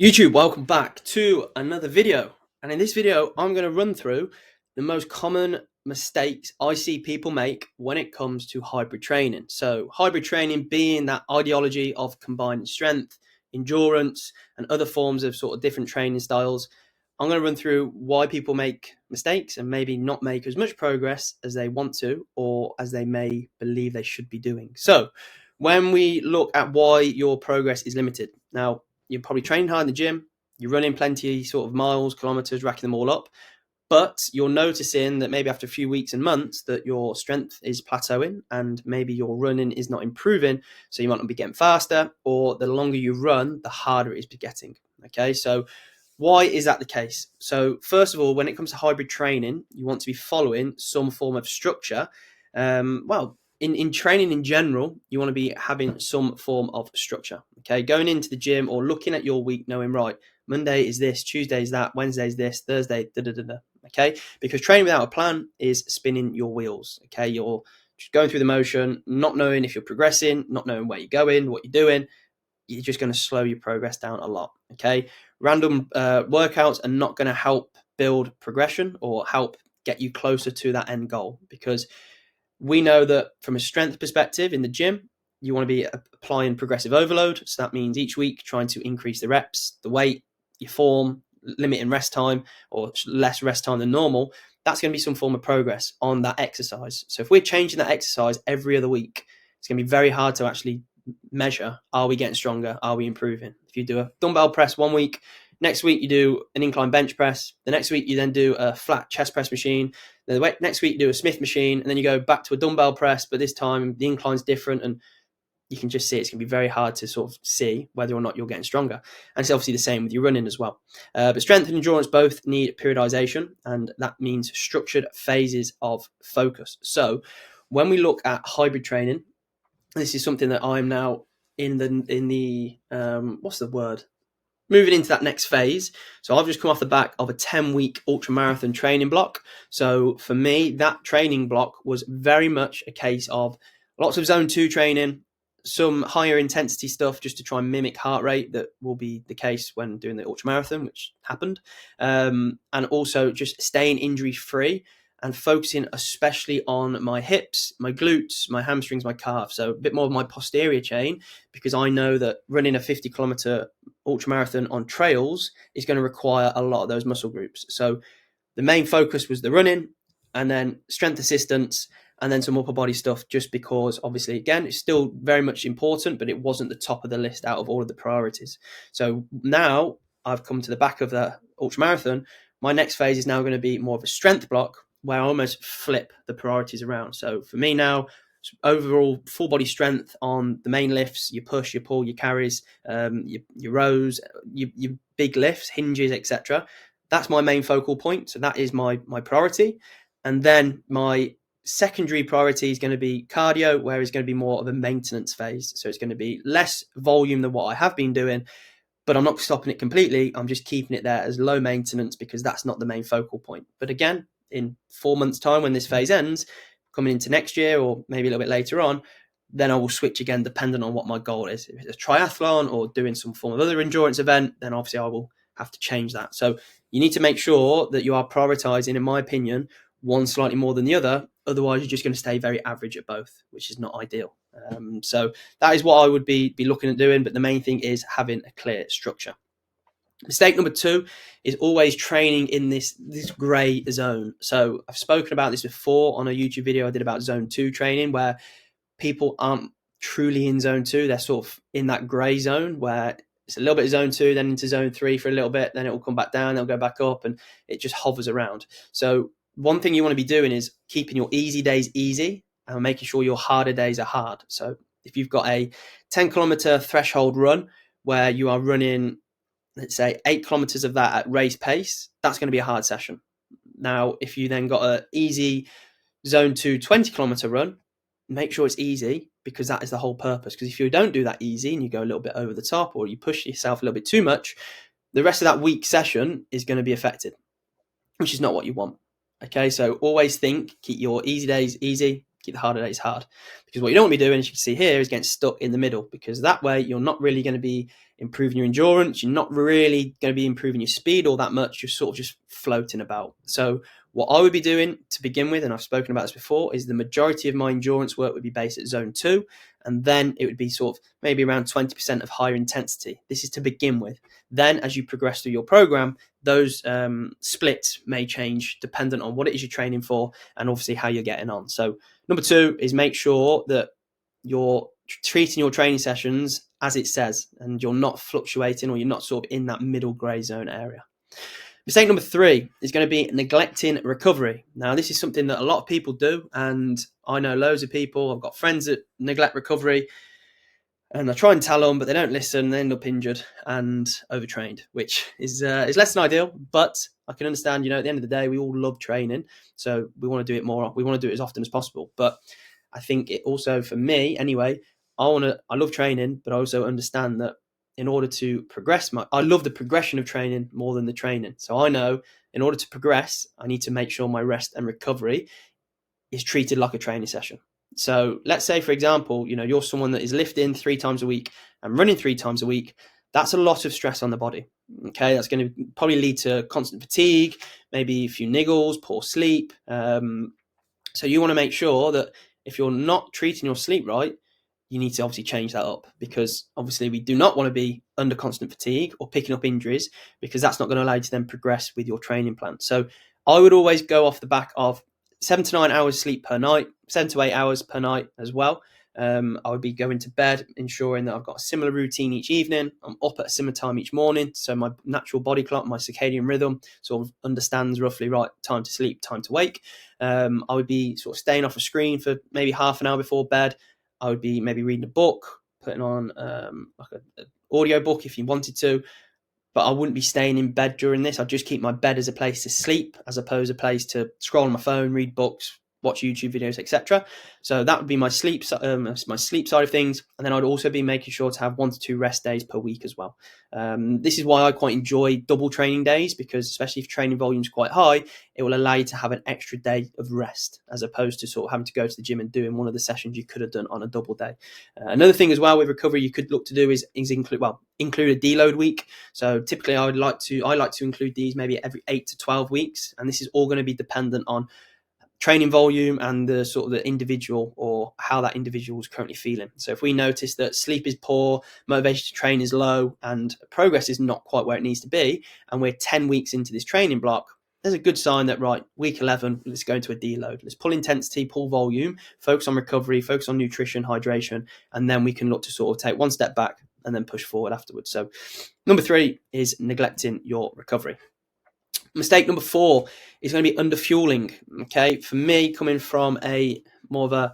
YouTube, welcome back to another video. And in this video, I'm going to run through the most common mistakes I see people make when it comes to hybrid training. So hybrid training being that ideology of combining strength, endurance, and other forms of sort of different training styles. I'm going to run through why people make mistakes and maybe not make as much progress as they want to or as they may believe they should be doing. So when we look at why your progress is limited. Now, you're probably training hard in the gym, you're running plenty sort of miles, kilometers, racking them all up, but you're noticing that maybe after a few weeks and months that your strength is plateauing and maybe your running is not improving. So you might not be getting faster, or the longer you run, the harder it is getting. Okay, so why is that the case? So first of all, when it comes to hybrid training, you want to be following some form of structure. In training in general, you want to be having some form of structure. Okay, going into the gym or looking at your week, knowing right, Monday is this, Tuesday is that, Wednesday is this, Thursday, da da da da. Okay, because training without a plan is spinning your wheels. Okay, you're just going through the motion, not knowing if you're progressing, not knowing where you're going, what you're doing. You're just going to slow your progress down a lot. Okay, random workouts are not going to help build progression or help get you closer to that end goal, because we know that from a strength perspective in the gym, you want to be applying progressive overload. So that means each week trying to increase the reps, the weight, your form, limiting rest time or less rest time than normal. That's going to be some form of progress on that exercise. So if we're changing that exercise every other week, it's going to be very hard to actually measure, are we getting stronger? Are we improving? If you do a dumbbell press one week, next week you do an incline bench press, the next week you then do a flat chest press machine, the next week you do a Smith machine, and then you go back to a dumbbell press, but this time the incline's different, and you can just see it's going to be very hard to sort of see whether or not you're getting stronger. And it's obviously the same with your running as well. But strength and endurance both need periodization, and that means structured phases of focus. So when we look at hybrid training, this is something that I'm now in the what's the word? Moving into that next phase. So I've just come off the back of a 10-week ultra marathon training block. So for me, that training block was very much a case of lots of zone 2 training, some higher intensity stuff just to try and mimic heart rate that will be the case when doing the ultra marathon, which happened. And also just staying injury free and focusing especially on my hips, my glutes, my hamstrings, my calves. So a bit more of my posterior chain, because I know that running a 50-kilometer ultramarathon on trails is going to require a lot of those muscle groups. So the main focus was the running, and then strength assistance, and then some upper body stuff, just because obviously, again, it's still very much important, but it wasn't the top of the list out of all of the priorities. So now I've come to the back of the ultramarathon. My next phase is now going to be more of a strength block, where I almost flip the priorities around. So for me now, overall full body strength on the main lifts, your push, your pull, your carries, your rows, your big lifts, hinges, etc. That's my main focal point. So that is my priority. And then my secondary priority is going to be cardio, where it's going to be more of a maintenance phase. So it's going to be less volume than what I have been doing, but I'm not stopping it completely. I'm just keeping it there as low maintenance, because that's not the main focal point. But again, in 4 months' time, when this phase ends, coming into next year or maybe a little bit later on, then I will switch again depending on what my goal is. If it's a triathlon or doing some form of other endurance event, then obviously I will have to change that. So you need to make sure that you are prioritizing, in my opinion, one slightly more than the other. Otherwise, you're just going to stay very average at both, which is not ideal. So that is what I would be looking at doing. But the main thing is having a clear structure. Mistake number 2 is always training in this gray zone. So I've spoken about this before on a YouTube video I did about zone 2 training, where people aren't truly in zone 2. They're sort of in that gray zone where it's a little bit of zone 2, then into zone 3 for a little bit, then it will come back down, they'll go back up, and it just hovers around. So one thing you want to be doing is keeping your easy days easy and making sure your harder days are hard. So if you've got a 10-kilometer threshold run where you are running, let's say 8 kilometers of that at race pace, that's going to be a hard session. Now, if you then got an easy zone 2 20-kilometer run, make sure it's easy, because that is the whole purpose. Because if you don't do that easy and you go a little bit over the top, or you push yourself a little bit too much, the rest of that week session is going to be affected, which is not what you want. Okay, so always think, keep your easy days easy, keep the harder days hard. Because what you don't want to be doing, as you can see here, is getting stuck in the middle, because that way you're not really going to be improving your endurance. You're not really going to be improving your speed all that much. You're sort of just floating about. So what I would be doing to begin with, and I've spoken about this before, is the majority of my endurance work would be based at zone 2. And then it would be sort of maybe around 20% of higher intensity. This is to begin with. Then as you progress through your program, those splits may change dependent on what it is you're training for and obviously how you're getting on. So number 2 is make sure that you're treating your training sessions as it says, and you're not fluctuating, or you're not sort of in that middle grey zone area. Mistake number 3 is going to be neglecting recovery. Now, this is something that a lot of people do, and I know loads of people. I've got friends that neglect recovery, and I try and tell them, but they don't listen. They end up injured and overtrained, which is less than ideal. But I can understand, at the end of the day, we all love training, so we want to do it more. We want to do it as often as possible. But I think it also, for me anyway, I love training, but I also understand that in order to progress, I love the progression of training more than the training. So I know in order to progress, I need to make sure my rest and recovery is treated like a training session. So let's say, for example, you're someone that is lifting 3 times a week and running 3 times a week. That's a lot of stress on the body. Okay, that's going to probably lead to constant fatigue, maybe a few niggles, poor sleep. So you want to make sure that if you're not treating your sleep right, you need to obviously change that up, because obviously we do not want to be under constant fatigue or picking up injuries, because that's not going to allow you to then progress with your training plan. So I would always go off the back of 7 to 9 hours sleep per night, 7 to 8 hours per night as well. I would be going to bed, ensuring that I've got a similar routine each evening. I'm up at a similar time each morning, so my natural body clock, my circadian rhythm sort of understands roughly right time to sleep, time to wake. I would be sort of staying off a screen for maybe half an hour before bed. I would be maybe reading a book, putting on like an audio book if you wanted to, but I wouldn't be staying in bed during this. I'd just keep my bed as a place to sleep, as opposed to a place to scroll on my phone, read books, watch YouTube videos, etc. So that would be my sleep side of things. And then I'd also be making sure to have 1 to 2 rest days per week as well. This is why I quite enjoy double training days, because especially if training volume is quite high, it will allow you to have an extra day of rest, as opposed to sort of having to go to the gym and doing one of the sessions you could have done on a double day. Another thing as well with recovery you could look to do is include a deload week. So typically I like to include these maybe every 8 to 12 weeks, and this is all going to be dependent on training volume and the sort of the individual, or how that individual is currently feeling. So if we notice that sleep is poor, motivation to train is low, and progress is not quite where it needs to be, and we're 10 weeks into this training block, there's a good sign that, right, week 11, let's go into a deload. Let's pull intensity, pull volume, focus on recovery, focus on nutrition, hydration, and then we can look to sort of take one step back and then push forward afterwards. So number 3 is neglecting your recovery. Mistake number 4 is going to be underfueling. Okay, for me, coming from a more of a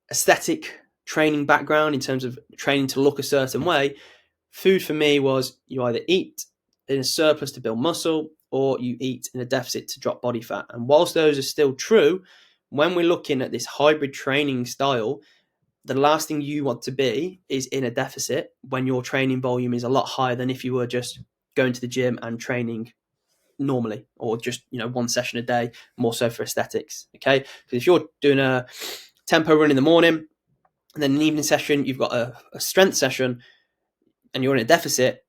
aesthetic training background in terms of training to look a certain way, food for me was you either eat in a surplus to build muscle, or you eat in a deficit to drop body fat. And whilst those are still true, when we're looking at this hybrid training style, the last thing you want to be is in a deficit when your training volume is a lot higher than if you were just going to the gym and training normally, or just one session a day, more so for aesthetics. Okay, because if you're doing a tempo run in the morning and then an evening session, you've got a strength session, and you're in a deficit,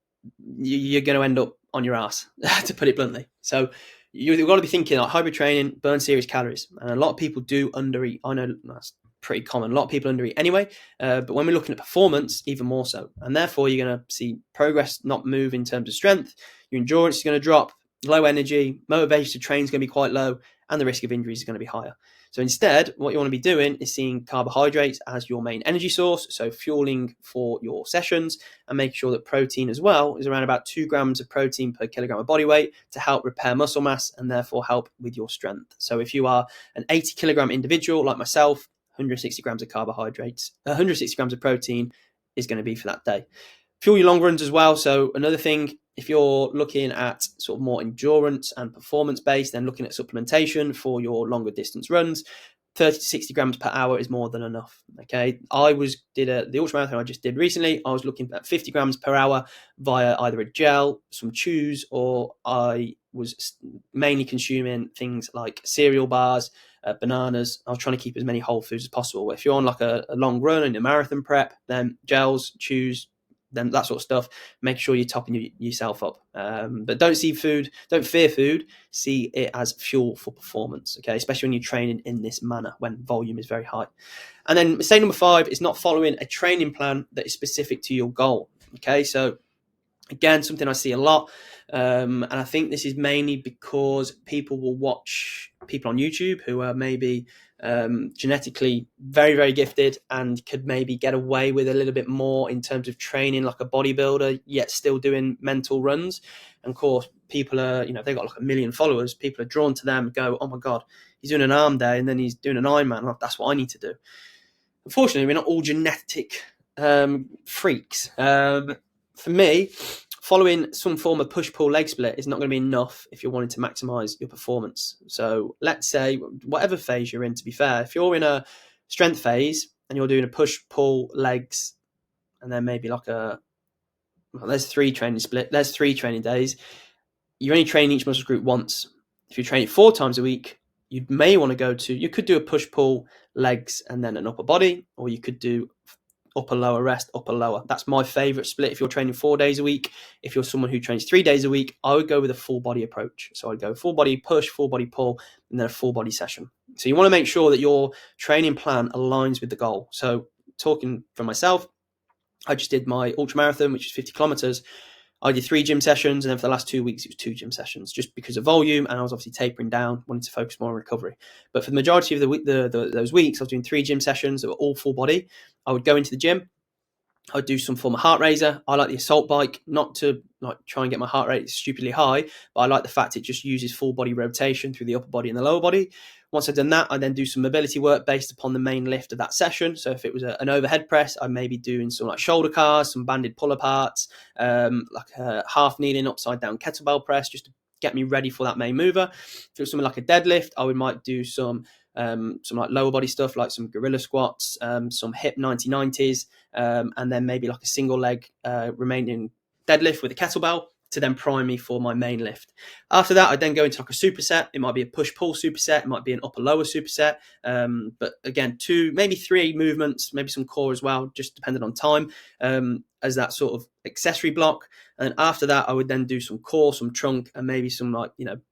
you're going to end up on your ass, to put it bluntly. So you've got to be thinking like hybrid training, burn serious calories, and a lot of people do undereat. I know that's pretty common. A lot of people undereat anyway, but when we're looking at performance, even more so. And therefore, you're going to see progress not move in terms of strength. Your endurance is going to drop, low energy, motivation to train is going to be quite low, and the risk of injuries is going to be higher. So instead, what you want to be doing is seeing carbohydrates as your main energy source, so fueling for your sessions, and making sure that protein as well is around about 2 grams of protein per kilogram of body weight to help repair muscle mass and therefore help with your strength. So if you are an 80 kilogram individual like myself, 160 grams of carbohydrates, 160 grams of protein is going to be for that day. Fuel your long runs as well. So another thing, if you're looking at sort of more endurance and performance based, then looking at supplementation for your longer distance runs, 30 to 60 grams per hour is more than enough. Okay, the ultramarathon I just did recently, I was looking at 50 grams per hour via either a gel, some chews, or I was mainly consuming things like cereal bars, bananas. I was trying to keep as many whole foods as possible. If you're on like a long run and a marathon prep, then gels, chews, then that sort of stuff, make sure you're topping yourself up. But don't fear food, see it as fuel for performance, okay? Especially when you're training in this manner, when volume is very high. And then mistake number 5 is not following a training plan that is specific to your goal, okay? So again, something I see a lot, and I think this is mainly because people will watch people on YouTube who are maybe genetically very, very gifted and could maybe get away with a little bit more in terms of training like a bodybuilder, yet still doing mental runs. And of course, people are, they've got like 1 million followers. People are drawn to them and go, oh my God, he's doing an arm day and then he's doing an Ironman. Oh, that's what I need to do. Unfortunately, we're not all genetic freaks. For me, following some form of push-pull leg split is not going to be enough if you're wanting to maximize your performance. So let's say whatever phase you're in, to be fair, if you're in a strength phase and you're doing a push-pull legs and then maybe like there's 3 training days, you're only training each muscle group once. If you're training 4 times a week, you may want to you could do a push-pull legs and then an upper body, or you could do upper lower rest, upper lower. That's my favorite split. If you're training 4 days a week, if you're someone who trains 3 days a week, I would go with a full body approach. So I'd go full body push, full body pull, and then a full body session. So you want to make sure that your training plan aligns with the goal. So talking for myself, I just did my ultra marathon, which is 50 kilometers. I did 3 gym sessions, and then for the last 2 weeks, it was 2 gym sessions, just because of volume, and I was obviously tapering down, wanting to focus more on recovery. But for the majority of those weeks, I was doing 3 gym sessions that were all full body. I would go into the gym, I would do some form of heart raiser. I like the assault bike, not to try and get my heart rate stupidly high, but I like the fact it just uses full body rotation through the upper body and the lower body. Once I've done that, I then do some mobility work based upon the main lift of that session. So if it was an overhead press, I may be doing some like shoulder cars, some banded pull-aparts, like a half kneeling upside down kettlebell press, just to get me ready for that main mover. If it was something like a deadlift, I might do some like lower body stuff, like some gorilla squats, some hip 90-90s, and then maybe like a single leg remaining deadlift with a kettlebell to then prime me for my main lift. After that, I then go into like a superset. It might be a push-pull superset. It might be an upper-lower superset. But again, 2, maybe 3 movements, maybe some core as well, just depending on time, as that sort of accessory block. And then after that, I would then do some core, some trunk, and maybe some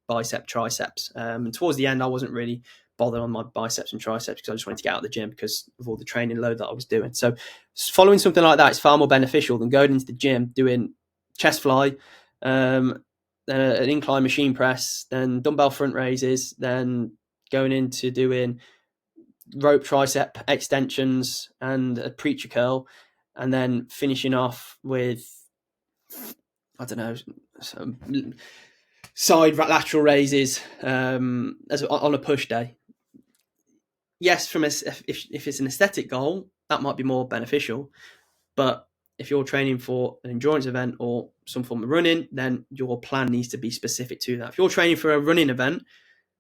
bicep, triceps. And towards the end, I wasn't really bothered on my biceps and triceps because I just wanted to get out of the gym because of all the training load that I was doing. So following something like that is far more beneficial than going into the gym doing chest fly, then an incline machine press, then dumbbell front raises, then going into doing rope tricep extensions and a preacher curl, and then finishing off with, I don't know, some side lateral raises as on a push day. Yes, if it's an aesthetic goal, that might be more beneficial, but if you're training for an endurance event or some form of running, then your plan needs to be specific to that. If you're training for a running event,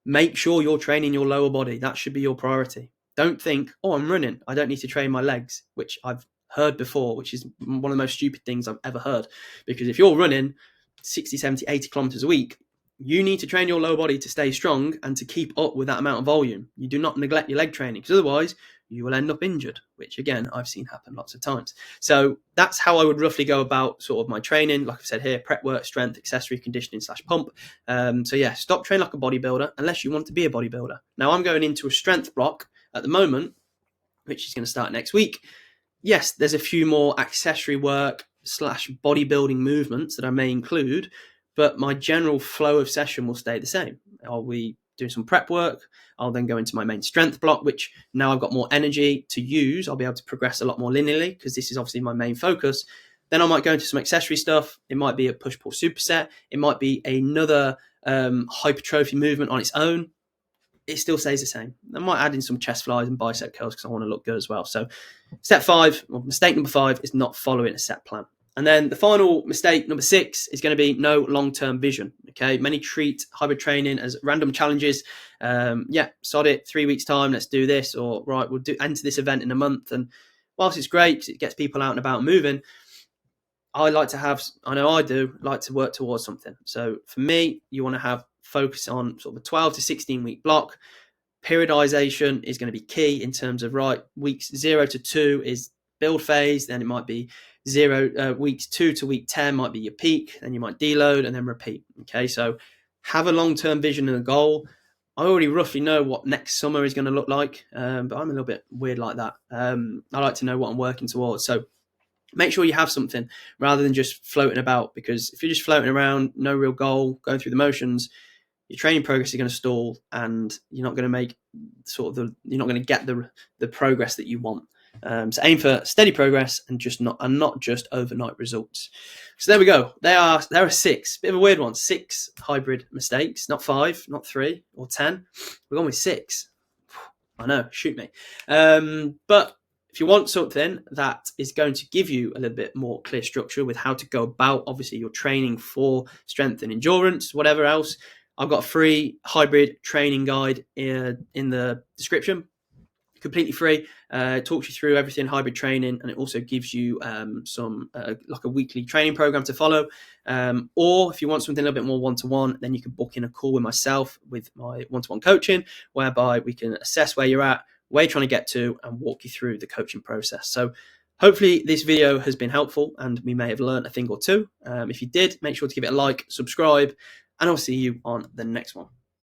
make sure you're training your lower body. That should be your priority. Don't think, oh, I'm running, I don't need to train my legs, which I've heard before, which is one of the most stupid things I've ever heard. Because if you're running 60, 70, 80 kilometers a week, you need to train your lower body to stay strong and to keep up with that amount of volume. You do not neglect your leg training, because otherwise you will end up injured, which again, I've seen happen lots of times. So that's how I would roughly go about sort of my training. Like I've said here, prep work, strength, accessory, conditioning / pump. So yeah, stop training like a bodybuilder unless you want to be a bodybuilder. Now I'm going into a strength block at the moment, which is going to start next week. Yes, there's a few more accessory work / bodybuilding movements that I may include, but my general flow of session will stay the same. I'll be doing some prep work. I'll then go into my main strength block, which now I've got more energy to use. I'll be able to progress a lot more linearly because this is obviously my main focus. Then I might go into some accessory stuff. It might be a push-pull superset. It might be another hypertrophy movement on its own. It still stays the same. I might add in some chest flies and bicep curls because I want to look good as well. So mistake number 5 is not following a set plan. And then the final mistake, number 6, is going to be no long-term vision. Okay, many treat hybrid training as random challenges. Sod it, 3 weeks time, let's do this, or right, we'll enter this event in a month. And whilst it's great because it gets people out and about moving, I like to work towards something. So for me, you want to have focus on sort of a 12 to 16 week block. Periodization is going to be key in terms of, right, weeks 0 to 2 is build phase, then it might be weeks 2 to week 10 might be your peak, then you might deload and then repeat. Okay, so have a long-term vision and a goal. I already roughly know what next summer is going to look like, but I'm a little bit weird like that. I like to know what I'm working towards. So make sure you have something rather than just floating about, because if you're just floating around, no real goal, going through the motions, your training progress is going to stall and you're not going to make you're not going to get the progress that you want. So aim for steady progress and not just overnight results. So there we go. There are 6, bit of a weird one, 6 hybrid mistakes, not 5, not 3 or 10. We're going with 6. I know, shoot me. But if you want something that is going to give you a little bit more clear structure with how to go about, obviously, your training for strength and endurance, whatever else, I've got a free hybrid training guide in the description, completely free. It talks you through everything hybrid training, and it also gives you some like a weekly training program to follow. Or if you want something a little bit more one-to-one, then you can book in a call with myself with my one-to-one coaching, whereby we can assess where you're at, where you're trying to get to, and walk you through the coaching process. So hopefully this video has been helpful and we may have learned a thing or two. If you did, make sure to give it a like, subscribe, and I'll see you on the next one.